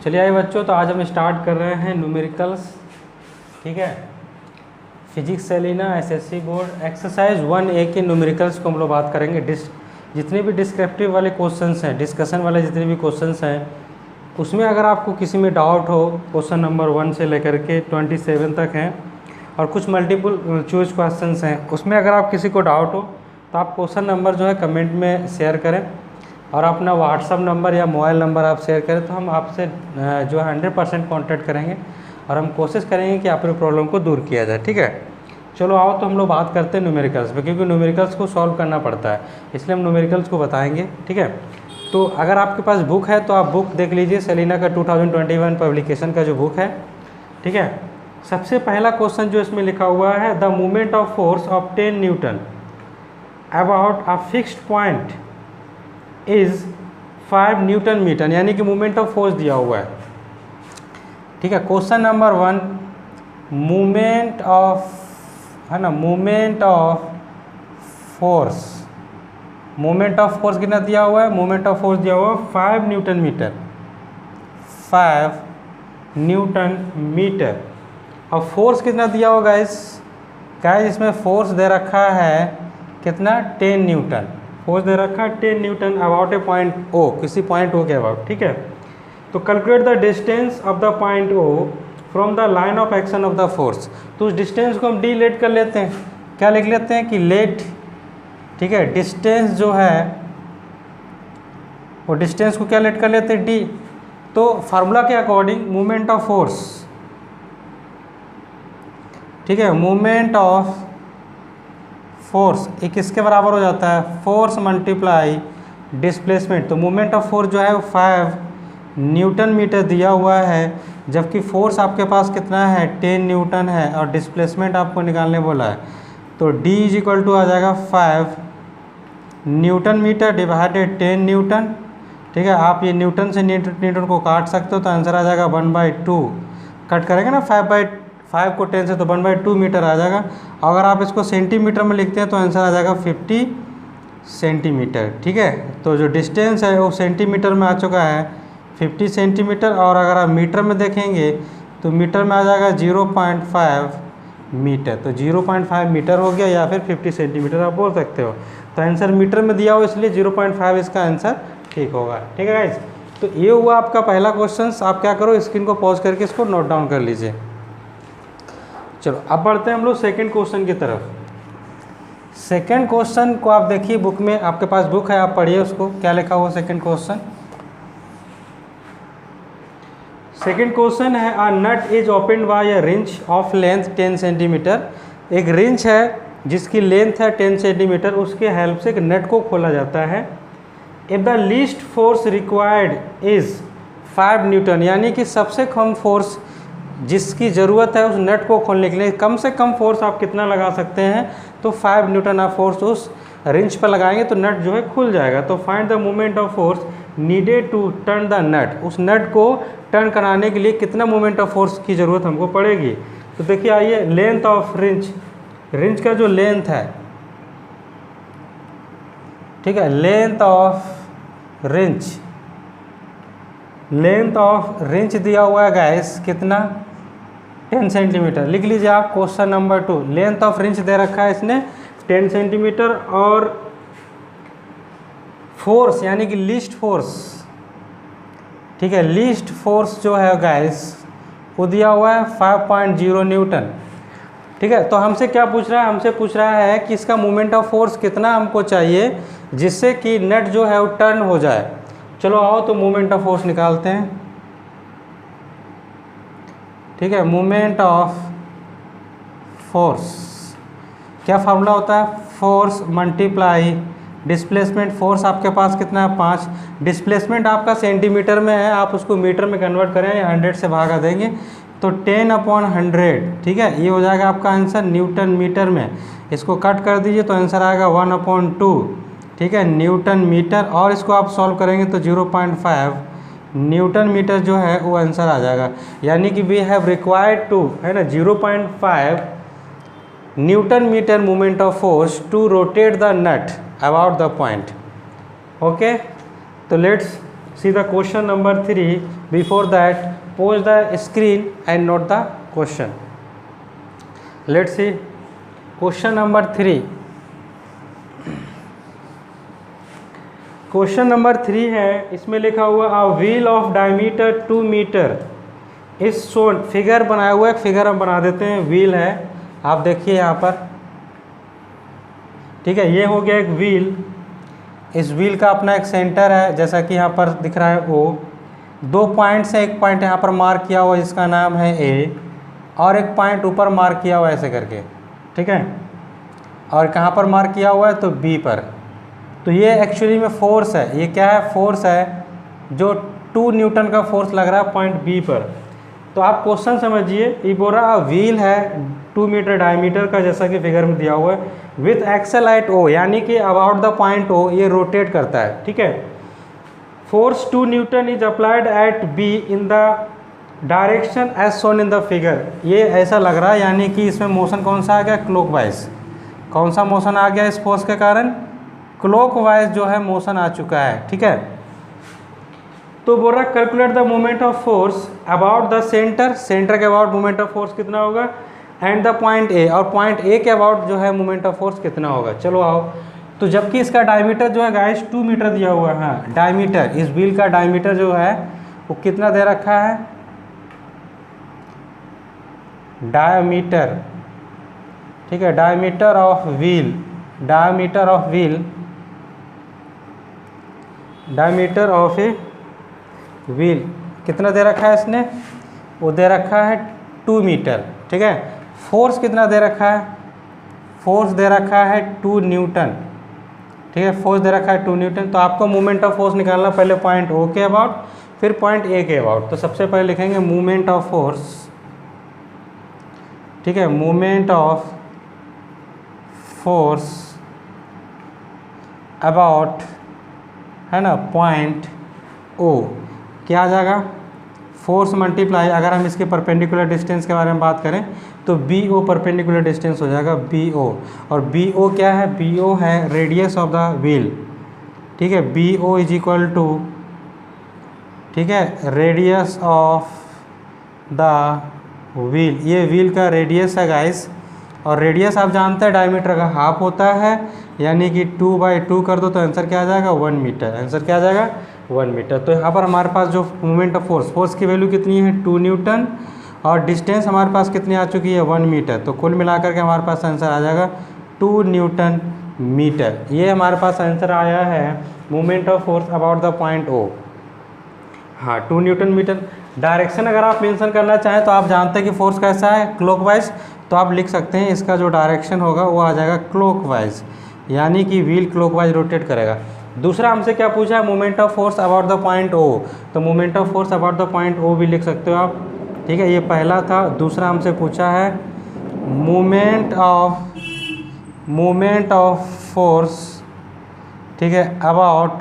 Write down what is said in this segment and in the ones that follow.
चलिए आइए बच्चों, तो आज हम स्टार्ट कर रहे हैं न्यूमेरिकल्स। ठीक है, physics Selina SSC board exercise 1A के न्यूमेरिकल्स को हम लोग बात करेंगे। जितने भी डिस्क्रिप्टिव वाले क्वेश्चंस हैं, डिस्कशन वाले जितने भी क्वेश्चंस हैं, उसमें अगर आपको किसी में डाउट हो, क्वेश्चन नंबर 1 से लेकर के 27 तक हैं और कुछ मल्टीपल चॉइस क्वेश्चंस हैं, उसमें अगर आप किसी को डाउट हो तो आप क्वेश्चन नंबर जो है कमेंट में शेयर करें और अपना व्हाट्सअप नंबर या मोबाइल नंबर आप शेयर करें, तो हम आपसे जो है 100% कॉन्टैक्ट करेंगे और हम कोशिश करेंगे कि आपकी प्रॉब्लम को दूर किया जाए। ठीक है, चलो आओ तो हम लोग बात करते हैं न्यूमेरिकल्स पे, क्योंकि न्यूमेरिकल्स को सॉल्व करना पड़ता है, इसलिए हम न्यूमेरिकल्स को बताएंगे। ठीक है, तो अगर आपके पास बुक है तो आप बुक देख लीजिए, सेलिना का 2021 पब्लिकेशन का जो बुक है। ठीक है, सबसे पहला क्वेश्चन जो इसमें लिखा हुआ है, the movement of force of 10 newton about a fixed point is 5 newton metre, यानी कि मूवमेंट ऑफ फोर्स दिया हुआ है। ठीक है, क्वेश्चन नंबर 1, मूवमेंट ऑफ, है ना, movement of force, movement of force कितना दिया हुआ है? मूवमेंट ऑफ फोर्स दिया हुआ है 5 न्यूटन मीटर, 5 न्यूटन मीटर। और फोर्स कितना दिया हुआ गाइस? इसमें फोर्स दे रखा है कितना? 10 न्यूटन। फोर्स दे रखा है 10 newton about a point O, किसी पॉइंट ओ के अबाउट। ठीक है, तो calculate the distance of the point O from the line of action of the force. तो उस डिस्टेंस को हम डी लेट कर लेते हैं, क्या लिख लेते हैं कि लेट, ठीक है, डिस्टेंस जो है वो डिस्टेंस को क्या लेट कर लेते हैं? डी। तो फार्मूला के अकॉर्डिंग मूवमेंट ऑफ फोर्स, ठीक है, मूवमेंट ऑफ फोर्स एक किसके बराबर हो जाता है? Force multiply displacement. तो मूवमेंट ऑफ फोर्स जो है वो 5 न्यूटन मीटर दिया हुआ है, जबकि फोर्स आपके पास कितना है? 10 न्यूटन है और डिस्प्लेसमेंट आपको निकालने बोला है। तो D इज इक्वल टू आ जाएगा 5 न्यूटन मीटर डिवाइडेड 10 न्यूटन। ठीक है, आप ये न्यूटन से न्यूटन को काट सकते हो, तो आंसर आ जाएगा 1/2। कट करेंगे ना 5 को 10 से, तो 1/2 मीटर आ जाएगा। अगर आप इसको सेंटीमीटर में लिखते हैं तो आंसर आ जाएगा 50 सेंटीमीटर। ठीक है, तो जो डिस्टेंस है वो सेंटीमीटर में आ चुका है 50 सेंटीमीटर, और अगर आप मीटर में देखेंगे तो मीटर में आ जाएगा 0.5 मीटर। तो 0.5 मीटर हो गया, या फिर 50 सेंटीमीटर आप बोल सकते हो। तो आंसर मीटर में दिया हो, इसलिए 0.5 इसका आंसर ठीक होगा। ठीक है गाइस, तो ये हुआ आपका पहला क्वेश्चन। आप क्या करो, स्क्रीन को पॉज करके इसको नोट डाउन कर लीजिए। चलो अब बढ़ते हैं हम लोग सेकेंड क्वेश्चन की तरफ। सेकेंड क्वेश्चन को आप देखिए बुक में, आपके पास बुक है, आप पढ़िए उसको, क्या लिखा हुआ सेकेंड क्वेश्चन। सेकेंड क्वेश्चन है, a nut is open by a wrench of length 10 centimetre. एक रिंच है जिसकी लेंथ है 10 सेंटीमीटर, उसके हेल्प से एक नट को खोला जाता है। If the least force required is 5 Newton, यानी कि सबसे कम फोर्स जिसकी ज़रूरत है उस नट को खोलने के लिए, कम से कम फोर्स आप कितना लगा सकते हैं? तो 5 न्यूटन आप फोर्स उस रिंच पर लगाएंगे तो नट जो है खुल जाएगा। तो find the moment of force needed to turn the nut. उस नट को टर्न कराने के लिए कितना मोमेंट ऑफ फोर्स की ज़रूरत हमको पड़ेगी? तो देखिए, आइए, लेंथ ऑफ रिंच का जो लेंथ है, ठीक है, लेंथ ऑफ रिंच दिया हुआ है गाइस कितना? 10 सेंटीमीटर। लिख लीजिए आप question number 2। Length of wrench दे रखा है इसने 10 सेंटीमीटर, और फोर्स यानी कि लीस्ट फोर्स, ठीक है, लीस्ट फोर्स जो है गाइस वो दिया हुआ है 5.0 न्यूटन। ठीक है, तो हमसे क्या पूछ रहा है? हमसे पूछ रहा है कि इसका मोमेंट ऑफ फोर्स कितना हमको चाहिए जिससे कि नट जो है वो टर्न हो जाए। चलो आओ तो मोमेंट ऑफ फोर्स निकालते हैं। ठीक है, मोमेंट ऑफ फोर्स क्या फार्मूला होता है? Force multiply displacement. फोर्स आपके पास कितना है? 5। डिस्प्लेसमेंट आपका सेंटीमीटर में है, आप उसको मीटर में कन्वर्ट करें या 100 से भागा देंगे, तो 10/100। ठीक है, ये हो जाएगा आपका आंसर न्यूटन मीटर में। इसको कट कर दीजिए तो आंसर आएगा 1/2। ठीक है, न्यूटन मीटर, और इसको आप सॉल्व करेंगे तो 0.5 न्यूटन मीटर जो है वो आंसर आ जाएगा। यानी कि वी हैव रिक्वायर्ड टू, है ना, 0.5 newton metre moment of force to rotate the nut about the point. Okay, तो let's see the question number 3. Before that pause the screen and note the question. Let's see question number 3. Question number 3 है, इसमें लिखा हुआ a wheel of diameter 2 metre is shown. Figure बनाया हुआ है, figure हम बना देते हैं. व्हील है, आप देखिए यहाँ पर, ठीक है. ये हो गया एक व्हील. इस व्हील का अपना एक सेंटर है, जैसा कि यहाँ पर दिख रहा है ओ. 2 पॉइंट से एक पॉइंट यहाँ पर मार्क किया हुआ जिसका नाम है ए, और एक पॉइंट ऊपर मार्क किया हुआ ऐसे करके, ठीक है. और कहाँ पर मार्क किया हुआ है, तो बी पर. तो ये एक्चुअली में फोर्स है. ये क्या है, फोर्स है जो 2 न्यूटन का फोर्स लग रहा है पॉइंट बी पर. तो आप क्वेश्चन समझिए. ये बोल रहा व्हील है 2 मीटर डायमीटर का, जैसा कि फिगर में दिया हुआ है, विथ एक्सल एट ओ, यानी कि अबाउट द पॉइंट ओ ये रोटेट करता है, ठीक है. Force 2 newton is applied at B in the direction as shown in the figure. ये ऐसा लग रहा है, यानी कि इसमें मोशन कौन सा आ गया, क्लॉकवाइज. कौन सा मोशन आ गया इस फोर्स के कारण, क्लॉकवाइज जो है मोशन आ चुका है, ठीक है. तो बोल रहा calculate the moment of force about the centre. Centre के अबाउट मोमेंट ऑफ फोर्स कितना होगा, एंड द पॉइंट ए, और पॉइंट ए के अबाउट जो है मोमेंट ऑफ फोर्स कितना होगा. चलो आओ. तो जबकि इसका डायमीटर जो है गाइस 2 मीटर दिया हुआ है. हाँ, डायमीटर, इस व्हील का डायमीटर जो है वो कितना दे रखा है, डायमीटर, ठीक है. Diameter of wheel, diameter of wheel, diameter of a wheel कितना दे रखा है इसने, वो दे रखा है 2 मीटर, ठीक है. फोर्स कितना दे रखा है, फोर्स दे रखा है 2 न्यूटन, ठीक है. फोर्स दे रखा है 2 न्यूटन. तो आपको मोमेंट ऑफ फोर्स निकालना, पहले पॉइंट ओ के अबाउट, फिर पॉइंट ए के अबाउट. तो सबसे पहले लिखेंगे मोमेंट ऑफ फोर्स, ठीक है. मोमेंट ऑफ फोर्स अबाउट, है ना, पॉइंट ओ. क्या आ जाएगा, फोर्स मल्टीप्लाई, अगर हम इसके परपेंडिकुलर डिस्टेंस के बारे में बात करें तो बी ओ परपेंडिकुलर डिस्टेंस हो जाएगा बी ओ. और बी ओ क्या है, बी ओ है रेडियस ऑफ द व्हील, ठीक है. B O is equal to, ठीक है, रेडियस ऑफ द व्हील. ये व्हील का रेडियस है गाइस. और रेडियस आप जानते हैं डायमीटर का हाफ होता है, यानी कि 2/2 कर दो तो आंसर क्या आ जाएगा, 1 मीटर. आंसर क्या आ जाएगा, 1 मीटर. तो यहाँ पर हमारे पास जो मोमेंट ऑफ फोर्स, फोर्स की वैल्यू कितनी है, 2 न्यूटन, और डिस्टेंस हमारे पास कितनी आ चुकी है, 1 मीटर. तो कुल मिलाकर के हमारे पास आंसर आ जाएगा 2 न्यूटन मीटर. ये हमारे पास आंसर आया है moment of force about the point O. हाँ, 2 न्यूटन मीटर. डायरेक्शन अगर आप मेंशन करना चाहें तो आप जानते हैं कि फोर्स कैसा है, क्लॉकवाइज. तो आप लिख सकते हैं इसका जो डायरेक्शन होगा वो आ जाएगा क्लॉकवाइज, यानी कि व्हील क्लॉकवाइज रोटेट करेगा. दूसरा हमसे क्या पूछा है, moment of force about the point O. तो moment of force about the point O भी लिख सकते हो आप, ठीक है. ये पहला था. दूसरा हमसे पूछा है मोमेंट ऑफ फोर्स, ठीक है, अबाउट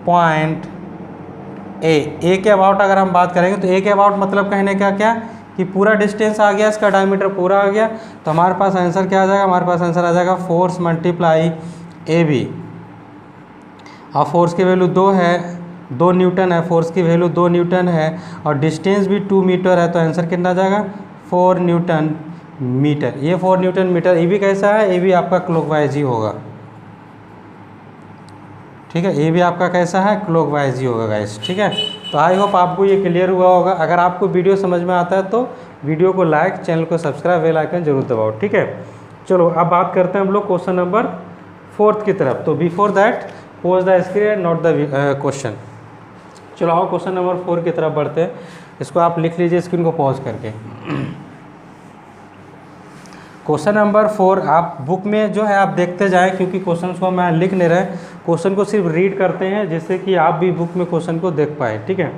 पॉइंट ए. ए के अबाउट अगर हम बात करेंगे तो ए के अबाउट मतलब कहने का क्या कि पूरा डिस्टेंस आ गया, इसका डायमीटर पूरा आ गया. तो हमारे पास आंसर क्या आ जाएगा, हमारे पास आंसर आ जाएगा फोर्स मल्टीप्लाई ए बी. और फोर्स की वैल्यू 2 है, 2 न्यूटन है, फोर्स की वैल्यू 2 न्यूटन है, और डिस्टेंस भी 2 मीटर है. तो आंसर कितना आ जाएगा, 4 न्यूटन मीटर. ये 4 न्यूटन मीटर. ये भी कैसा है, ये भी आपका क्लॉकवाइज ही होगा, ठीक है. ये भी आपका कैसा है, क्लॉकवाइज ही होगा गाइस, ठीक है. तो आई होप आपको ये क्लियर हुआ होगा. अगर आपको वीडियो समझ में आता है तो वीडियो को लाइक, चैनल को सब्सक्राइब, बेल आइकन जरूर दबाओ, ठीक है. चलो अब बात करते हैं हम लोग क्वेश्चन नंबर 4 की तरफ. तो before that pause the screen note the question. चलो आओ क्वेश्चन नंबर 4 की तरफ बढ़ते हैं. इसको आप लिख लीजिए स्क्रीन को पॉज करके. क्वेश्चन नंबर 4 आप बुक में जो है आप देखते जाएं, क्योंकि क्वेश्चन को मैं लिख नहीं रहे, क्वेश्चन को सिर्फ रीड करते हैं जिससे कि आप भी बुक में क्वेश्चन को देख पाए, ठीक है.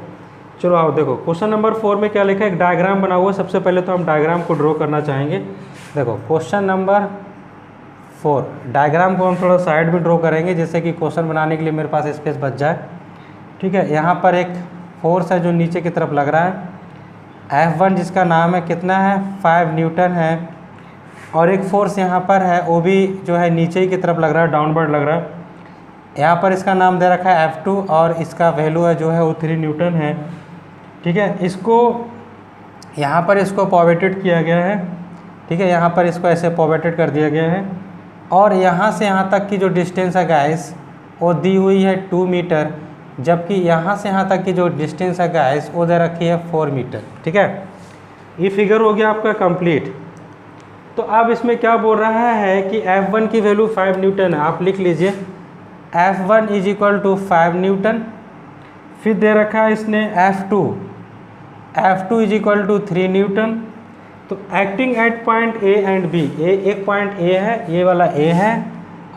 चलो आओ देखो क्वेश्चन नंबर 4 में क्या लिखा है, एक डायग्राम बना हुआ है. सबसे पहले तो हम डायग्राम को ड्रॉ करना चाहेंगे. देखो क्वेश्चन नंबर 4, डायग्राम को हम थोड़ा साइड में ड्रॉ करेंगे जिससे कि क्वेश्चन बनाने के लिए मेरे पास स्पेस बच जाए, ठीक है. यहाँ पर एक फोर्स है जो नीचे की तरफ लग रहा है, F1 जिसका नाम है कितना है, 5 न्यूटन है. और एक फोर्स यहाँ पर है, वो भी जो है नीचे ही की तरफ लग रहा है, डाउनवर्ड लग रहा है. यहाँ पर इसका नाम दे रखा है F2 और इसका वैल्यू है जो है वो 3 न्यूटन है। ठीक है, इसको यहाँ पर इसको पॉवेटेड किया गया है। ठीक है, यहाँ पर इसको ऐसे पॉवेटेड कर दिया गया है और यहाँ से यहाँ तक की जो डिस्टेंस है गाइस वो दी हुई है 2 मीटर, जबकि यहाँ से यहाँ तक की जो डिस्टेंस है गाइस वो दे रखी है 4 मीटर। ठीक है, ये फिगर हो गया आपका कंप्लीट। तो अब इसमें क्या बोल रहा है कि F1 की वैल्यू 5 न्यूटन है। आप लिख लीजिए F1 is equal to 5 Newton. फिर दे रखा है इसने F2 is equal to 3 newton. तो acting at point A and B, एक पॉइंट ए है, ये वाला ए है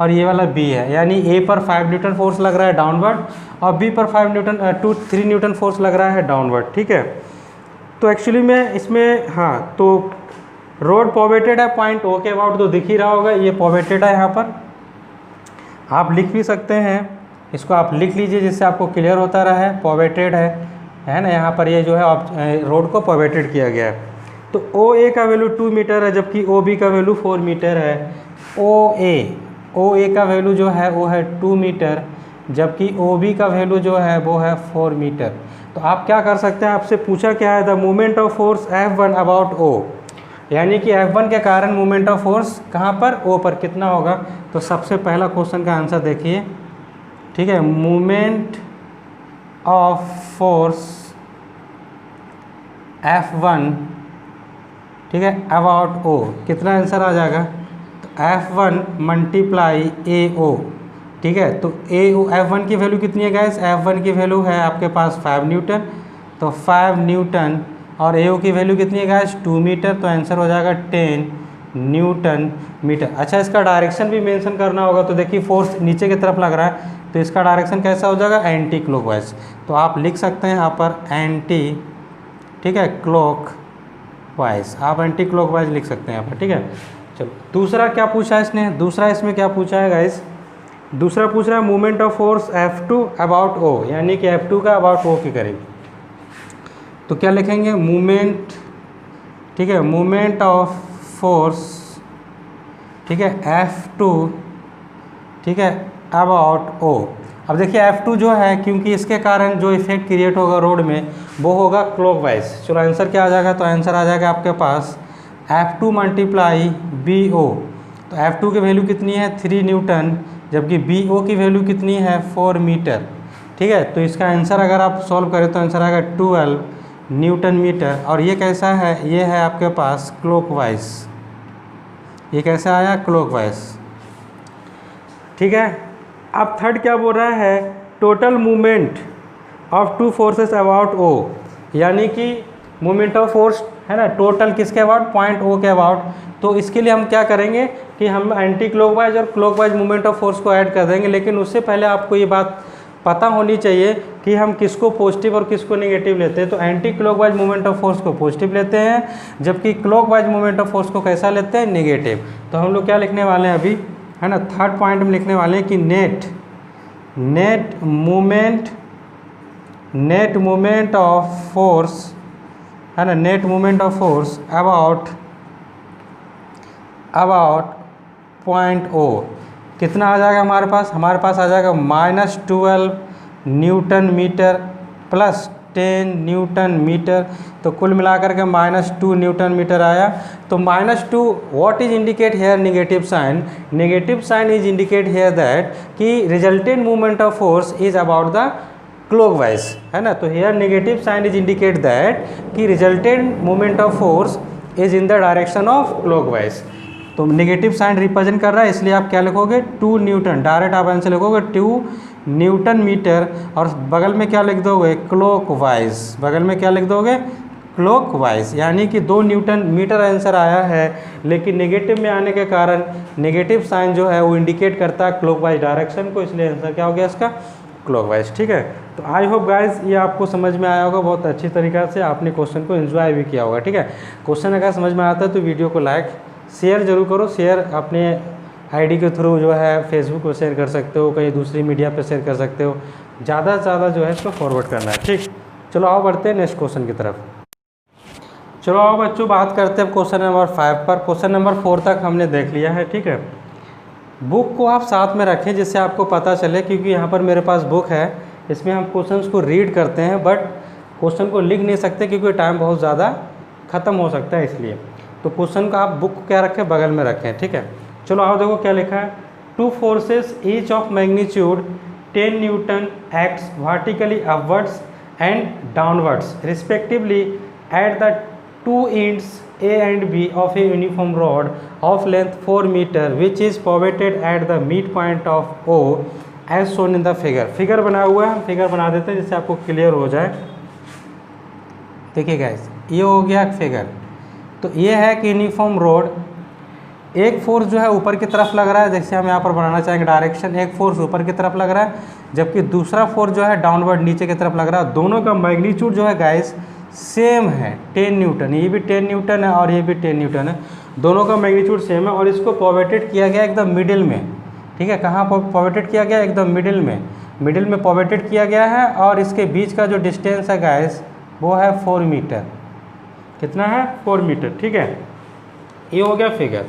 और ये वाला बी है, यानी ए पर 5 न्यूटन फोर्स लग रहा है डाउनवर्ड और बी पर 3 न्यूटन फोर्स लग रहा है डाउनवर्ड। ठीक है, तो एक्चुअली में इसमें हाँ, तो रोड पॉवेटेड है पॉइंट ओ के अबाउट, तो दिख ही रहा होगा ये पॉवेटेड है। यहाँ पर आप लिख भी सकते हैं, इसको आप लिख लीजिए जिससे आपको क्लियर होता रहे। पॉवेटेड है ना, यहाँ पर ये जो है रोड को पॉवेटेड किया गया है। तो ओ ए का वैल्यू 2 मीटर है, जबकि ओ बी का वैल्यू 4 मीटर है। ओ ए का वैल्यू जो है वो है 2 मीटर, जबकि ओ बी का वैल्यू जो है वो है 4 मीटर। तो आप क्या कर सकते हैं, आपसे पूछा क्या है, the movement of force F1 about O, यानी कि F1 के कारण मूवमेंट ऑफ फोर्स कहाँ पर, ओ पर कितना होगा। तो सबसे पहला क्वेश्चन का आंसर देखिए। ठीक है, मूवमेंट ऑफ फोर्स F1, ठीक है, अबाउट ओ, कितना आंसर आ जाएगा, तो F1 मल्टीप्लाई ए ओ। ठीक है, तो F1 की वैल्यू कितनी है गाइस, F1 की वैल्यू है आपके पास 5 न्यूटन, तो 5 न्यूटन और AO की वैल्यू कितनी है गाइस 2 मीटर, तो आंसर हो जाएगा 10 न्यूटन मीटर। अच्छा, इसका डायरेक्शन भी मेंशन करना होगा। तो देखिए फोर्स नीचे की तरफ लग रहा है, तो इसका डायरेक्शन कैसा हो जाएगा, एंटी क्लॉकवाइज। तो आप लिख सकते हैं यहाँ पर एंटी, ठीक है, क्लॉकवाइज, आप एंटी क्लॉकवाइज लिख सकते हैं यहाँ पर। ठीक है, चलो दूसरा क्या पूछा है इसने, दूसरा इसमें क्या पूछा है गाइस, दूसरा पूछ रहा है movement of force F2 about O, यानी कि F2 का अबाउट O के करीब। तो क्या लिखेंगे, मूवमेंट, ठीक है, मूवमेंट ऑफ फोर्स, ठीक है, F2, ठीक है, अबाउट O। अब देखिए F2 जो है, क्योंकि इसके कारण जो इफेक्ट क्रिएट होगा रोड में वो होगा क्लॉकवाइज। चलो आंसर क्या आ जाएगा, तो आंसर आ जाएगा आपके पास F2 मल्टीप्लाई BO। तो F2 की वैल्यू कितनी है 3 न्यूटन, जबकि BO की वैल्यू कितनी है 4 मीटर। ठीक है, तो इसका आंसर अगर आप सॉल्व करें तो आंसर आएगा 12 न्यूटन मीटर। और ये कैसा है, ये है आपके पास क्लॉकवाइज, ये कैसा आया, क्लॉकवाइज। ठीक है, अब थर्ड क्या बोल रहा है, total movement of two forces about O, यानी कि मूवमेंट ऑफ फोर्स है ना टोटल किसके अबाउट, पॉइंट O के अबाउट। तो इसके लिए हम क्या करेंगे कि हम एंटी क्लॉकवाइज और क्लॉकवाइज मूवमेंट ऑफ फोर्स को ऐड कर देंगे। लेकिन उससे पहले आपको ये बात पता होनी चाहिए कि हम किसको पॉजिटिव और किसको नेगेटिव लेते हैं। तो anti clockwise movement of force को पॉजिटिव लेते हैं, जबकि क्लॉकवाइज मूवमेंट ऑफ फोर्स को कैसा लेते हैं, नेगेटिव। तो हम लोग क्या लिखने वाले हैं अभी, है ना, थर्ड पॉइंट में लिखने वाले हैं कि नेट मूवमेंट ऑफ फोर्स, है ना, net movement of force about point O कितना आ जाएगा हमारे पास आ जाएगा -12 newton metre plus 10 newton metre. तो कुल मिलाकर के -2 न्यूटन मीटर आया। तो -2 what is indicate here, negative sign is indicate here that कि resultant movement of force is about the clockwise, है ना। तो here negative sign is indicate that कि resultant movement of force is in the direction of clockwise. तो negative sign represent कर रहा है, इसलिए आप क्या लिखोगे 2 न्यूटन, डायरेक्ट आप आंसर लिखोगे 2 न्यूटन मीटर और बगल में क्या लिख दोगे, क्लॉकवाइज, बगल में क्या लिख दोगे, क्लॉकवाइज, यानी कि 2 न्यूटन मीटर आंसर आया है। लेकिन नेगेटिव में आने के कारण नेगेटिव साइन जो है वो इंडिकेट करता है क्लॉकवाइज डायरेक्शन को, इसलिए आंसर क्या हो गया इसका, क्लॉकवाइज। ठीक है, तो आई होप गाइज ये आपको समझ में आया होगा, बहुत अच्छी तरीक़ा से आपने क्वेश्चन को एंजॉय भी किया होगा। ठीक है, क्वेश्चन अगर समझ में आता है तो वीडियो को लाइक शेयर जरूर करो। शेयर अपने आईडी के थ्रू जो है फेसबुक पर शेयर कर सकते हो, कहीं दूसरी मीडिया पर शेयर कर सकते हो, ज़्यादा से ज़्यादा जो है इसको फॉरवर्ड करना है। ठीक, चलो आओ बढ़ते हैं नेक्स्ट क्वेश्चन की तरफ। चलो आओ बच्चों बात करते हैं क्वेश्चन नंबर 5 पर। क्वेश्चन नंबर 4 तक हमने देख लिया है। ठीक है, बुक को आप साथ में रखें जिससे आपको पता चले, क्योंकि यहाँ पर मेरे पास बुक है, इसमें हम क्वेश्चंस को रीड करते हैं बट क्वेश्चन को लिख नहीं सकते क्योंकि टाइम बहुत ज़्यादा ख़त्म हो सकता है इसलिए। तो क्वेश्चन का आप बुक को क्या रखें, बगल में रखें, ठीक है। चलो आओ देखो क्या लिखा है। Two forces each of magnitude 10 Newton acts vertically upwards and downwards respectively at the two ends A and B of a uniform rod of length 4 meter which is pivoted at the midpoint of O as shown in the figure। Figure बना हुआ है, हम figure बना देते हैं जिससे आपको clear हो जाए। देखिए गाइस, ये हो गया फिगर। तो ये है कि यूनिफॉर्म रोड, एक फोर्स जो है ऊपर की तरफ लग रहा है, जैसे हम यहाँ पर बनाना चाहेंगे डायरेक्शन, एक फोर्स ऊपर की तरफ लग रहा है जबकि दूसरा फोर्स जो है डाउनवर्ड नीचे की तरफ लग रहा है। दोनों का मैग्नीट्यूड जो है गाइस सेम है 10 न्यूटन, ये भी 10 न्यूटन है और ये भी 10 न्यूटन है, दोनों का मैग्नीट्यूड सेम है। और इसको पॉवेटेड किया गया एकदम मिडिल में, ठीक है। कहाँ पॉवेटेड किया गया, एकदम मिडिल में पॉवेटेड किया गया है। और इसके बीच का जो डिस्टेंस है गाइस वो है 4 मीटर। कितना है, 4 मीटर, ठीक है। ये हो गया फिगर।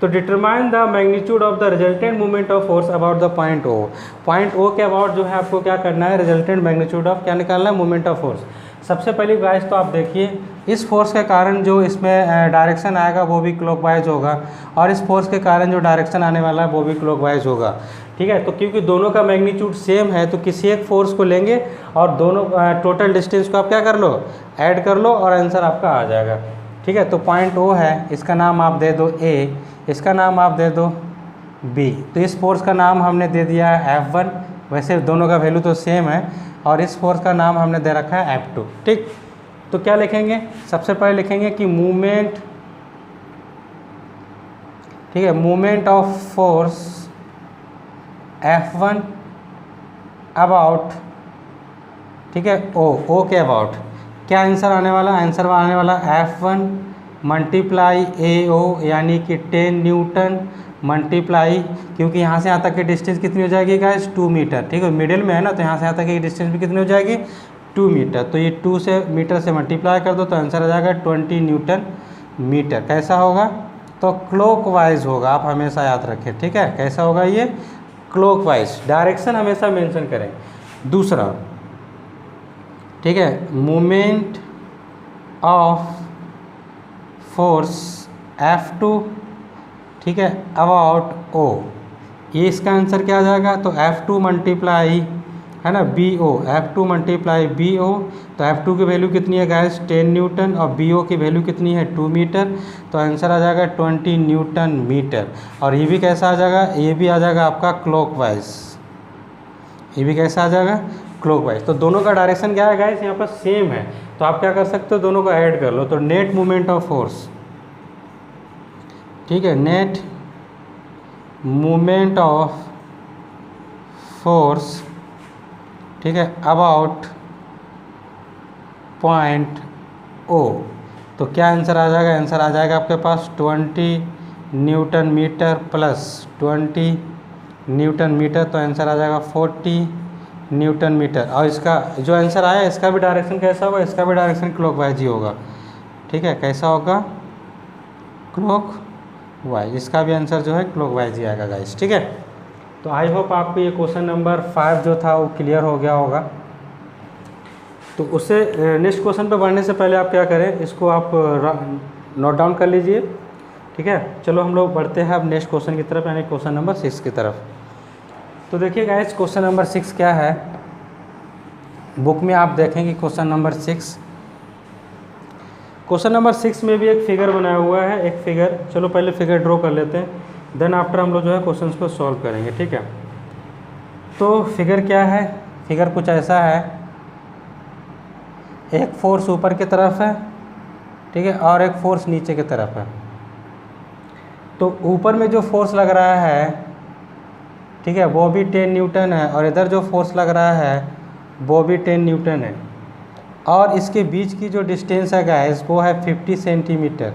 तो determine the magnitude of the resultant movement of force about the point O. Point O के अबाउट जो है आपको क्या करना है, रिजल्टेंट मैग्नीट्यूड ऑफ क्या निकालना है, मूवमेंट ऑफ फोर्स। सबसे पहली गाइस तो आप देखिए, इस फोर्स के कारण जो इसमें डायरेक्शन आएगा वो भी क्लॉकवाइज होगा और इस फोर्स के कारण जो डायरेक्शन आने वाला है वो भी क्लॉकवाइज होगा, ठीक है। तो क्योंकि दोनों का मैग्नीट्यूड सेम है तो किसी एक फोर्स को लेंगे और दोनों टोटल डिस्टेंस को आप क्या कर लो, ऐड कर लो और आंसर आपका आ जाएगा, ठीक है। तो पॉइंट ओ है, इसका नाम आप दे दो ए, इसका नाम आप दे दो बी। तो इस फोर्स का नाम हमने दे दिया है F1, वैसे दोनों का वैल्यू तो सेम है, और इस फोर्स का नाम हमने दे रखा है F2, ठीक। तो क्या लिखेंगे, सबसे पहले लिखेंगे कि मूवमेंट, ठीक है, movement of force F1 about, ठीक है, ओ के अबाउट। क्या आंसर आने वाला, आंसर आने वाला F1 मल्टीप्लाई AO यानी कि 10 न्यूटन मल्टीप्लाई, क्योंकि यहाँ से यहाँ तक की डिस्टेंस कितनी हो जाएगी गाइस, 2 मीटर, ठीक है। मिडिल में है ना, तो यहाँ से यहाँ तक की डिस्टेंस भी कितनी हो जाएगी, 2 मीटर। तो ये 2 से मीटर से मल्टीप्लाई कर दो तो आंसर आ जाएगा 20 न्यूटन मीटर। कैसा होगा, तो क्लॉकवाइज होगा, आप हमेशा याद रखें, ठीक है। कैसा होगा ये, क्लॉकवाइज, डायरेक्शन हमेशा मेंशन करें। दूसरा, ठीक है, मूवमेंट ऑफ फोर्स F2, ठीक है, अबाउट O, ये इसका आंसर क्या आ जाएगा, तो F2 मल्टीप्लाई है ना BO, F2 मल्टीप्लाई BO। तो F2 की वैल्यू कितनी है गाइस, 10 न्यूटन, और BO की वैल्यू कितनी है, 2 मीटर। तो आंसर आ जाएगा 20 न्यूटन मीटर। और ये भी कैसा आ जाएगा, ये भी आ जाएगा आपका क्लॉकवाइज, ये भी कैसा आ जाएगा, क्लॉकवाइज। तो दोनों का डायरेक्शन क्या है गाइस, यहाँ पर सेम है, तो आप क्या कर सकते हो, दोनों को ऐड कर लो। तो नेट मूवमेंट ऑफ फोर्स, ठीक है, नेट मूवमेंट ऑफ फोर्स, ठीक है, अबाउट पॉइंट ओ। तो क्या आंसर आ जाएगा, आंसर आ जाएगा आपके पास 20 newton metre plus 20 newton metre. तो आंसर आ जाएगा 40 न्यूटन मीटर। और इसका जो आंसर आया इसका भी डायरेक्शन कैसा होगा, इसका भी डायरेक्शन क्लॉकवाइज ही होगा, ठीक है। कैसा होगा, क्लॉकवाइज, इसका भी आंसर जो है क्लॉकवाइज ही आएगा गाइस, ठीक है। तो आई होप आपको ये क्वेश्चन नंबर 5 जो था वो क्लियर हो गया होगा। तो उससे नेक्स्ट क्वेश्चन पे बढ़ने से पहले आप क्या करें, इसको आप नोट डाउन कर लीजिए, ठीक है। चलो हम लोग बढ़ते हैं अब नेक्स्ट क्वेश्चन की तरफ, यानी क्वेश्चन नंबर 6 की तरफ। तो देखिए गाइस, क्वेश्चन नंबर 6 क्या है, बुक में आप देखेंगे क्वेश्चन नंबर 6। क्वेश्चन नंबर 6 में भी एक फिगर बनाया हुआ है, एक फिगर, चलो पहले फिगर ड्रॉ कर लेते हैं, देन आफ्टर हम लोग जो है क्वेश्चंस को सॉल्व करेंगे, ठीक है। तो फिगर क्या है, फिगर कुछ ऐसा है, एक फोर्स ऊपर की तरफ है, ठीक है, और एक फोर्स नीचे की तरफ है। तो ऊपर में जो फोर्स लग रहा है, ठीक है, वो भी 10 न्यूटन है, और इधर जो फोर्स लग रहा है वो भी 10 न्यूटन है, और इसके बीच की जो डिस्टेंस है गाइस वो है 50 सेंटीमीटर,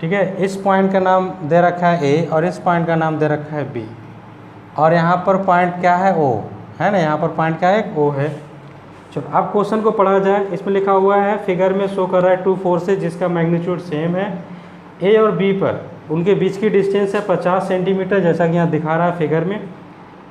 ठीक है। इस पॉइंट का नाम दे रखा है ए और इस पॉइंट का नाम दे रखा है बी, और यहाँ पर पॉइंट क्या है, ओ है ना, यहाँ पर पॉइंट क्या है, ओ है। चलो अब क्वेश्चन को पढ़ा जाए। इसमें लिखा हुआ है, फिगर में शो कर रहा है 2 फोर्सेज जिसका मैग्नीट्यूड सेम है, ए और बी पर उनके बीच की डिस्टेंस है 50 सेंटीमीटर, जैसा कि यहाँ दिखा रहा है फिगर में।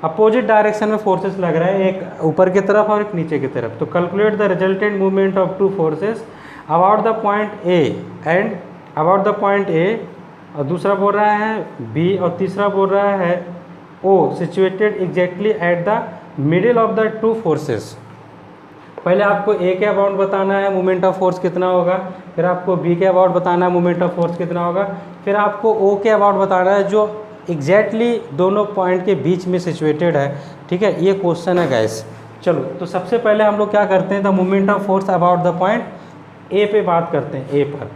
अपोजिट डायरेक्शन में फोर्सेस लग रहा है, एक ऊपर की तरफ और एक नीचे की तरफ। तो calculate the resultant movement of two forces about the point A and about the point A, और दूसरा बोल रहा है बी, और तीसरा बोल रहा है O, situated exactly at the middle of the two forces. पहले आपको ए के अबाउट बताना है मोमेंट ऑफ फोर्स कितना होगा, फिर आपको बी के अबाउट बताना है मोमेंट ऑफ फोर्स कितना होगा, फिर आपको ओ के अबाउट बताना है जो एग्जैक्टली दोनों पॉइंट के बीच में सिचुएटेड है। ठीक है, ये क्वेश्चन है गाइस। चलो तो सबसे पहले हम लोग क्या करते हैं, the moment of force about the point A पे बात करते हैं, ए पर।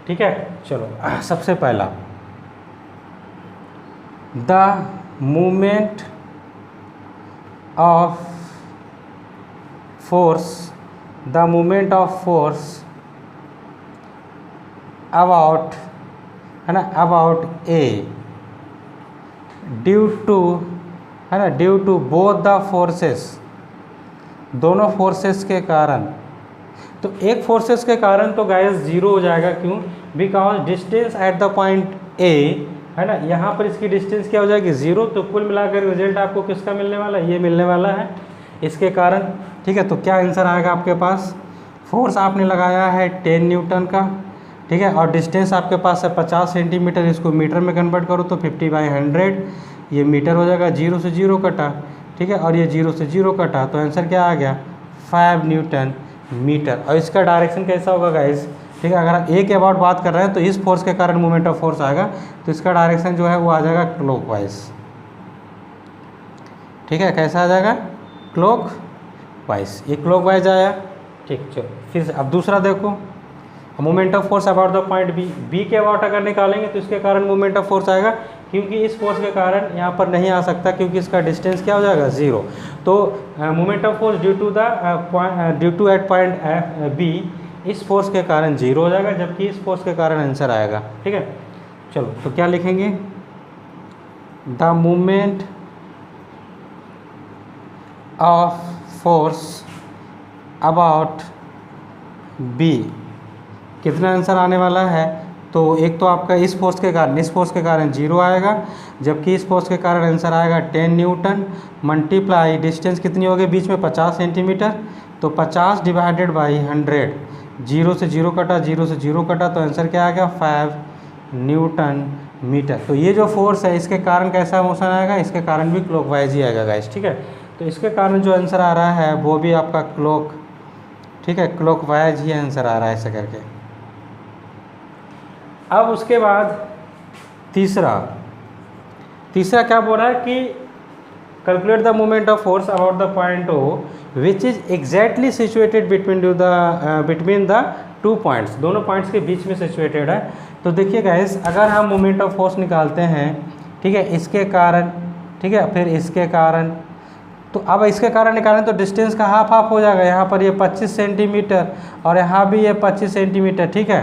ठीक है, चलो सबसे पहला the moment of force, the moment of force about, है ना, अबाउट ए ड्यू टू, है ना, due to both the forces, दोनों फोर्सेस के कारण। तो एक फोर्सेस के कारण तो गाइस जीरो हो जाएगा, क्यों, because distance at the point A, है ना, यहाँ पर इसकी डिस्टेंस क्या हो जाएगी, जीरो। तो कुल मिलाकर रिजल्ट आपको किसका मिलने वाला है, ये मिलने वाला है इसके कारण। ठीक है, तो क्या आंसर आएगा आपके पास, फोर्स आपने लगाया है 10 न्यूटन का, ठीक है, और डिस्टेंस आपके पास है 50 सेंटीमीटर, इसको मीटर में कन्वर्ट करो तो 50/100 ये मीटर हो जाएगा, 0 से 0 कटा। ठीक है, और ये 0 से 0 कटा, तो आंसर क्या आ गया, 5 न्यूटन मीटर। और इसका डायरेक्शन कैसा होगा गाइस, ठीक है, अगर आप ए के अबाउट बात कर रहे हैं तो इस फोर्स के कारण मोमेंट ऑफ फोर्स आएगा, तो इसका डायरेक्शन जो है वो आ जाएगा क्लॉकवाइज। ठीक है, कैसा आ जाएगा, क्लॉकवाइज, ये क्लॉकवाइज आया। ठीक, चलो फिर अब दूसरा देखो, moment of force about the point B, B के अबाउट अगर निकालेंगे तो इसके कारण मोमेंट ऑफ फोर्स आएगा, क्योंकि इस फोर्स के कारण यहाँ पर नहीं आ सकता, क्योंकि इसका डिस्टेंस क्या हो जाएगा, 0। तो moment of force due to at point B, इस फोर्स के कारण 0 हो जाएगा, जबकि इस फोर्स के कारण आंसर आएगा। ठीक है, चलो तो क्या लिखेंगे, the moment of force about B, कितना आंसर आने वाला है, तो एक तो आपका इस फोर्स के कारण 0 आएगा, जबकि इस फोर्स के कारण आंसर आएगा 10 न्यूटन मल्टीप्लाई डिस्टेंस कितनी होगी बीच में, 50 सेंटीमीटर, तो 50 डिवाइडेड बाई 100, 0 से 0 कटा, 0 से 0 कटा, तो आंसर क्या आ गया, 5 न्यूटन मीटर। तो ये जो फोर्स है इसके कारण कैसा मोशन आएगा, इसके कारण भी क्लॉकवाइज ही आएगा गाइस। ठीक है, तो इसके कारण जो आंसर आ रहा है वो भी आपका ठीक है, क्लॉकवाइज ही आंसर आ रहा है ऐसे करके। अब उसके बाद तीसरा क्या बोल रहा है कि calculate the moment of force about the point O which is exactly situated between the two points, दोनों पॉइंट्स के बीच में सिचुएटेड है। तो देखिए गाइस, अगर हम मोमेंट ऑफ फोर्स निकालते हैं, ठीक है, इसके कारण, ठीक है, फिर इसके कारण, तो अब इसके कारण निकालें तो डिस्टेंस का हाफ हो जाएगा, यहाँ पर ये 25 सेंटीमीटर और यहाँ भी ये 25 सेंटीमीटर, ठीक है,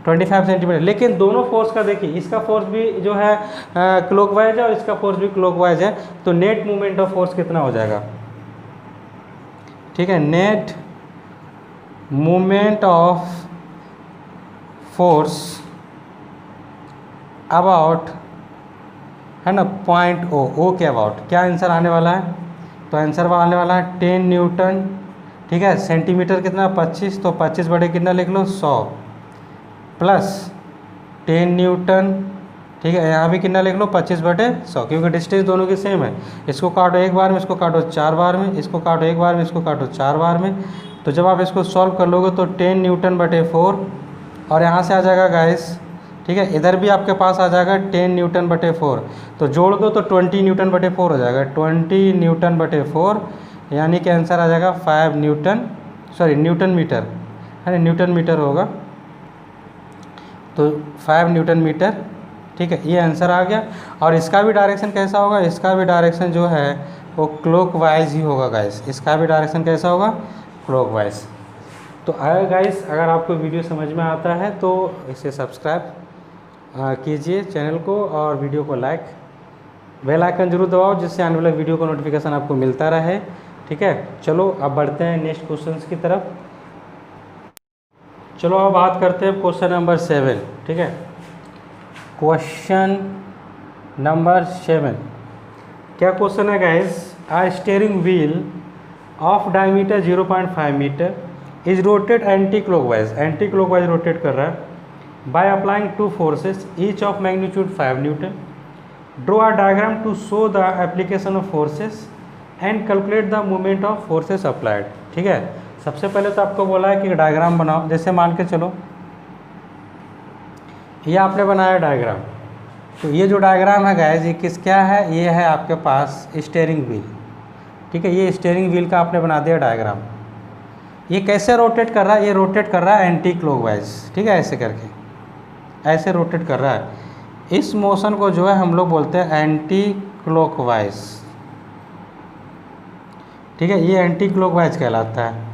25 सेंटीमीटर। लेकिन दोनों फोर्स का देखिए, इसका फोर्स भी जो है क्लॉकवाइज है और इसका फोर्स भी क्लॉकवाइज है, तो नेट मूवमेंट ऑफ फोर्स कितना हो जाएगा, ठीक है, net movement of force about, है ना, पॉइंट ओ के अबाउट क्या आंसर आने वाला है, तो आंसर आने वाला है 10 न्यूटन, ठीक है, सेंटीमीटर कितना 25, तो 25 बटे कितना लिख लो 100 प्लस 10 न्यूटन, ठीक है, यहाँ भी कितना लिख लो 25 बटे 100, क्योंकि डिस्टेंस दोनों की सेम है। इसको काटो एक बार में, इसको काटो 4 बार में, इसको काटो एक बार में, इसको काटो 4 बार में, तो जब आप इसको सॉल्व कर लोगे तो 10 न्यूटन बटे 4, और यहाँ से आ जाएगा गाइस, ठीक है, इधर भी आपके पास आ जाएगा 10 न्यूटन बटे 4, तो जोड़ दो तो 20 न्यूटन बटे 4 हो जाएगा, 20 न्यूटन बटे 4, यानी कि आंसर आ जाएगा 5 न्यूटन मीटर, है ना, न्यूटन मीटर होगा, तो 5 न्यूटन मीटर, ठीक है, ये आंसर आ गया। और इसका भी डायरेक्शन कैसा होगा, इसका भी डायरेक्शन जो है वो क्लॉकवाइज ही होगा गाइस, इसका भी डायरेक्शन कैसा होगा, क्लॉकवाइज। तो अगर गाइस, अगर आपको वीडियो समझ में आता है तो इसे सब्सक्राइब कीजिए चैनल को, और वीडियो को लाइक, बेल आइकन जरूर दबाओ, जिससे आने वाले वीडियो का नोटिफिकेशन आपको मिलता रहे। ठीक है, चलो अब बढ़ते हैं नेक्स्ट क्वेश्चंस की तरफ। चलो अब बात करते हैं क्वेश्चन नंबर 7। ठीक है, क्वेश्चन नंबर 7। क्या क्वेश्चन है guys? A steering wheel of diameter 0.5 metre is rotate anti clockwise rotate कर रहा है by applying 2 forces each of magnitude 5 newton. Draw a diagram to show the application of forces and calculate the moment of forces applied. ठीक है, सबसे पहले तो आपको बोला है कि डायग्राम बनाओ। जैसे मान के चलो ये आपने बनाया डायग्राम, तो ये जो डायग्राम है गाइस ये क्या है? ये है आपके पास स्टीयरिंग व्हील। ठीक है, ये स्टीयरिंग व्हील का आपने बना दिया डायग्राम। ये कैसे रोटेट कर रहा है? ये रोटेट कर रहा है एंटी क्लॉकवाइज। ठीक है, ऐसे करके ऐसे रोटेट कर रहा है। इस मोशन को जो है हम लोग बोलते हैं एंटी क्लॉकवाइज। ठीक है, ये एंटी क्लॉकवाइज कहलाता है।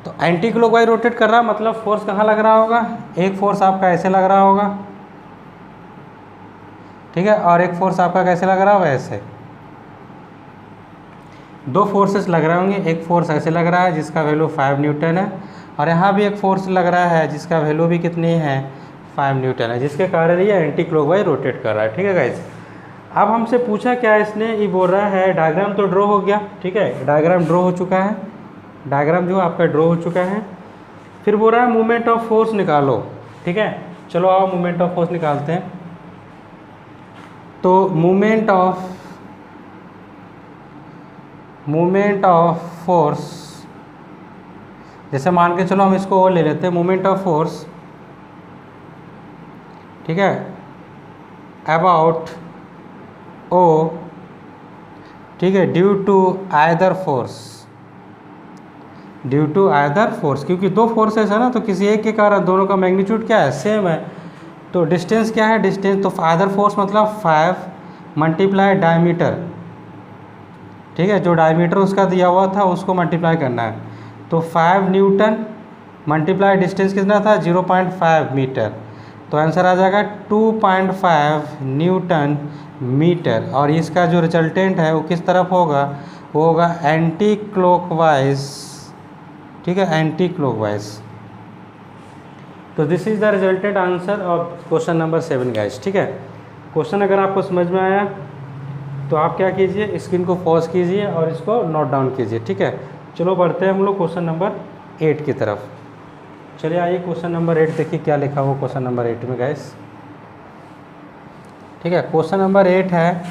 तो एंटी क्लॉकवाइज रोटेट कर रहा है मतलब फोर्स कहाँ लग रहा होगा? एक फोर्स आपका ऐसे लग रहा होगा, ठीक है, और एक फोर्स आपका कैसे लग रहा होगा? ऐसे। दो फोर्सेस लग रहे होंगे, एक फोर्स ऐसे लग रहा है जिसका वैल्यू 5 न्यूटन है, और यहाँ भी एक फोर्स लग रहा है जिसका वैल्यू भी कितनी है? 5 न्यूटन है, जिसके कारण ये एंटी क्लॉकवाइज रोटेट कर रहा है। ठीक है गाइस, अब हमसे पूछा क्या इसने? ये बोल रहा है डायग्राम तो ड्रॉ हो गया। ठीक है, डायग्राम ड्रॉ हो चुका है, डायग्राम जो आपका ड्रॉ हो चुका है। फिर बोल रहा है मोमेंट ऑफ फोर्स निकालो। ठीक है, चलो आओ मोमेंट ऑफ फोर्स निकालते हैं। तो मोमेंट ऑफ फोर्स, जैसे मान के चलो हम इसको और ले लेते हैं, मोमेंट ऑफ फोर्स, ठीक है, अबाउट ओ, ठीक है, ड्यू टू आइदर फोर्स, क्योंकि दो फोर्सेस है ना, तो किसी एक के कारण दोनों का मैग्नीट्यूड क्या है? सेम है। तो डिस्टेंस क्या है? डिस्टेंस तो आइदर फोर्स मतलब 5 मल्टीप्लाई डायमीटर। ठीक है, जो डायमीटर उसका दिया हुआ था उसको मल्टीप्लाई करना है। तो 5 न्यूटन मल्टीप्लाई डिस्टेंस कितना था? 0.5 मीटर। तो आंसर आ जाएगा 2.5 न्यूटन मीटर। और इसका जो रिजल्टेंट है वो किस तरफ होगा? वो होगा एंटी क्लॉकवाइज। ठीक है, एंटी क्लॉकवाइज। तो this is the resultant answer of question number 7 guys. ठीक है, क्वेश्चन अगर आपको समझ में आया तो आप क्या कीजिए, स्क्रीन को पॉज कीजिए और इसको नोट डाउन कीजिए। ठीक है, चलो बढ़ते हैं हम लोग क्वेश्चन नंबर 8 की तरफ। चलिए आइए क्वेश्चन नंबर 8 देखिए क्या लिखा हुआ क्वेश्चन नंबर 8 में गाइस। ठीक है, क्वेश्चन नंबर 8 है,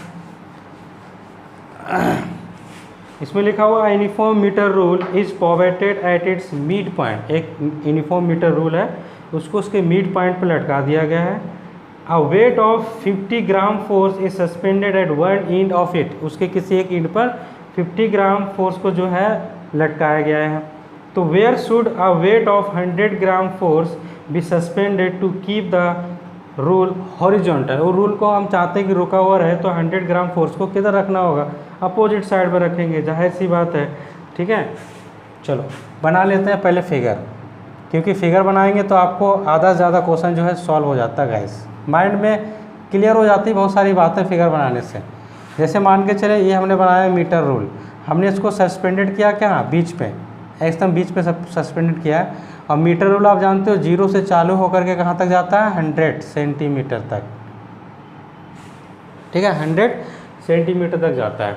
इसमें लिखा हुआ uniform metre rule is provided at its mid point. एक यूनिफॉर्म मीटर रूल है, उसको उसके मिड पॉइंट पर लटका दिया गया है। A weight of 50 gram force is suspended at one end of it. उसके किसी एक एंड पर 50 ग्राम फोर्स को जो है लटकाया गया है। तो where should a weight of 100 gram force be suspended to keep the rule horizontal. वो रूल को हम चाहते हैं कि रुका हुआ रहे, तो 100 ग्राम फोर्स को किधर रखना होगा? अपोजिट साइड पर रखेंगे, जाहिर सी बात है। ठीक है, चलो बना लेते हैं पहले फिगर, क्योंकि फिगर बनाएंगे तो आपको आधा से ज़्यादा क्वेश्चन जो है सॉल्व हो जाता है गाइस, माइंड में क्लियर हो जाती है बहुत सारी बातें फिगर बनाने से। जैसे मान के चले ये हमने बनाया मीटर रूल, हमने इसको सस्पेंडेड किया क्या? बीच पे, एकदम बीच पे सस्पेंडेड किया है। और मीटर रूल आप जानते हो 0 से चालू होकर के कहाँ तक जाता है? 100 सेंटीमीटर तक। ठीक है, 100 सेंटीमीटर तक जाता है।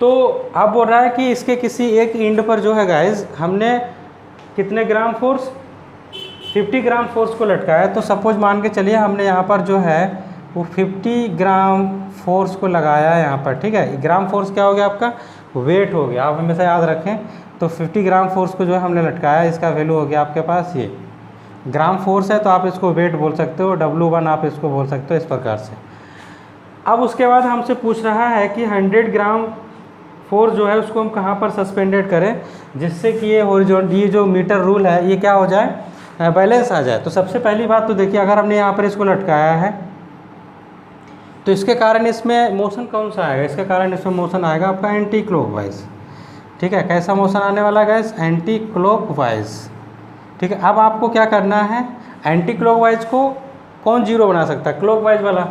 तो अब बोल रहा है कि इसके किसी एक एंड पर जो है गाइस हमने कितने ग्राम फोर्स? 50 ग्राम फोर्स को लटकाया। तो सपोज मान के चलिए हमने यहाँ पर जो है वो 50 ग्राम फोर्स को लगाया है यहाँ पर। ठीक है, ग्राम फोर्स क्या हो गया आपका? वेट हो गया। आप हमेशा याद रखें, तो 50 ग्राम फोर्स को जो है हमने लटकाया, इसका वैल्यू हो गया आपके पास ये ग्राम फोर्स है, तो आप इसको वेट बोल सकते हो, W1 आप इसको बोल सकते हो इस प्रकार से। अब उसके बाद हमसे पूछ रहा है कि 100 ग्राम फोर्स जो है उसको हम कहाँ पर सस्पेंडेड करें जिससे कि ये हॉरिजॉन्टल, ये जो मीटर रूल है ये क्या हो जाए? बैलेंस आ जाए। तो सबसे पहली बात तो देखिए, अगर हमने यहाँ पर इसको लटकाया है तो इसके कारण इसमें मोशन कौन सा आएगा? इसके कारण इसमें मोशन आएगा आपका एंटी क्लॉकवाइज। ठीक है, कैसा मोशन आने वाला है गाइस? Anti clockwise. ठीक है, अब आपको क्या करना है? एंटी क्लॉकवाइज को कौन जीरो बना सकता है? क्लॉकवाइज वाला।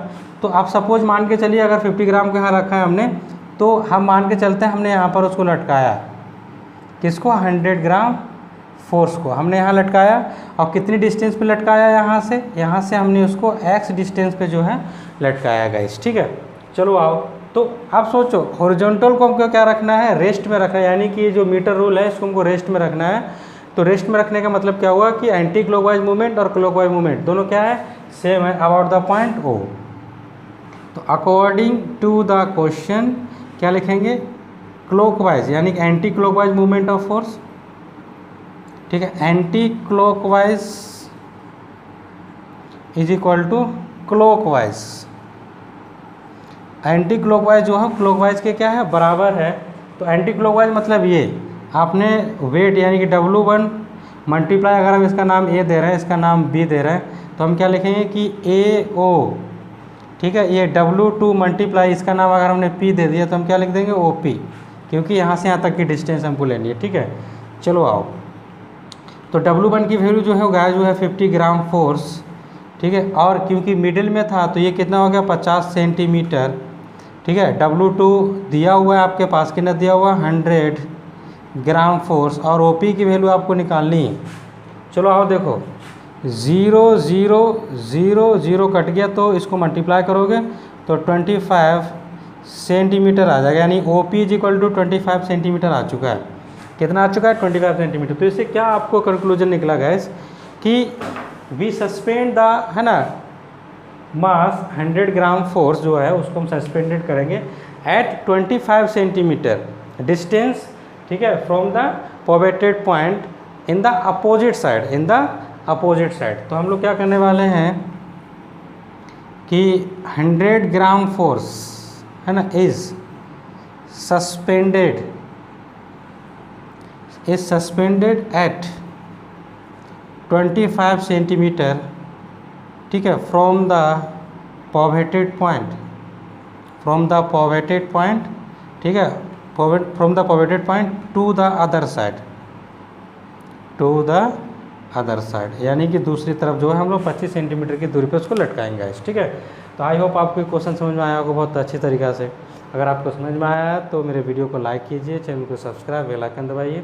तो आप सपोज मान के चलिए अगर 50 ग्राम को यहाँ रखा है हमने, तो हम मान के चलते हैं हमने यहाँ पर उसको लटकाया, किसको? 100 ग्राम फोर्स को हमने यहाँ लटकाया और कितनी डिस्टेंस पे लटकाया, यहाँ से हमने उसको x डिस्टेंस पे जो है लटकाया गाइस, ठीक है। चलो आओ, तो आप सोचो हॉरिजॉन्टल को हमको क्या रखना है, रेस्ट में रखना है, यानी कि जो मीटर रूल है इसको हमको रेस्ट में रखना है। तो रेस्ट में रखने का मतलब क्या हुआ कि एंटी क्लॉकवाइज मूवमेंट और क्लॉकवाइज मूवमेंट दोनों क्या है, सेम है अबाउट द पॉइंट O। तो अकॉर्डिंग टू द क्वेश्चन क्या लिखेंगे, क्लॉकवाइज यानी कि anti clockwise movement of force, ठीक है। Anti clockwise is equal to clockwise, anti clockwise जो है क्लॉकवाइज के क्या है बराबर है। तो एंटी क्लॉकवाइज मतलब ये आपने वेट यानी कि W1 मल्टीप्लाई, अगर हम इसका नाम A दे रहे हैं इसका नाम B दे रहे हैं तो हम क्या लिखेंगे कि AO, ठीक है। ये W2 मल्टीप्लाई इसका नाम अगर हमने P दे दिया तो हम क्या लिख देंगे OP, क्योंकि यहाँ से यहाँ तक की डिस्टेंस हमको लेनी है, ठीक है। चलो आओ, तो W1 की वैल्यू जो है गाय जो है 50 ग्राम फोर्स, ठीक है। और क्योंकि मिडिल में था तो ये कितना हो गया 50 सेंटीमीटर, ठीक है। W2 दिया हुआ है आपके पास, कितना दिया हुआ 100 ग्राम फोर्स, और OP की वैल्यू आपको निकालनी है। चलो आओ देखो, 0 0 0 0 कट गया तो इसको मल्टीप्लाई करोगे तो 25 सेंटीमीटर आ जाएगा, यानी OP is equal to 25 centimetre आ चुका है। कितना आ चुका है 25 सेंटीमीटर। तो इससे क्या आपको कंक्लूजन निकला गैस कि वी सस्पेंड द, है ना, मास 100 ग्राम फोर्स जो है उसको हम सस्पेंडेड करेंगे एट 25 सेंटीमीटर डिस्टेंस, ठीक है, from the pivoted point in the opposite side, in the opposite side. तो हम लोग क्या करने वाले हैं कि 100 ग्राम फोर्स, है ना, इज सस्पेंडेड एट 25 सेंटीमीटर, ठीक है, फ्रॉम द पोवेटेड पॉइंट, ठीक है, from the pivoted point to the other side, यानी कि दूसरी तरफ जो है हम लोग 25 सेंटीमीटर की दूरी पे उसको लटकाएंगे, ठीक है। तो आई होप आपको क्वेश्चन समझ में आया होगा बहुत अच्छी तरीक़ा से। अगर आपको समझ में आया तो मेरे वीडियो को लाइक कीजिए, चैनल को सब्सक्राइब, बेल आइकन दबाइए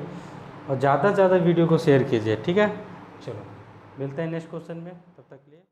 और ज़्यादा से ज़्यादा वीडियो को शेयर कीजिए, ठीक है। चलो मिलते हैं नेक्स्ट क्वेश्चन में, तब तक के लिए।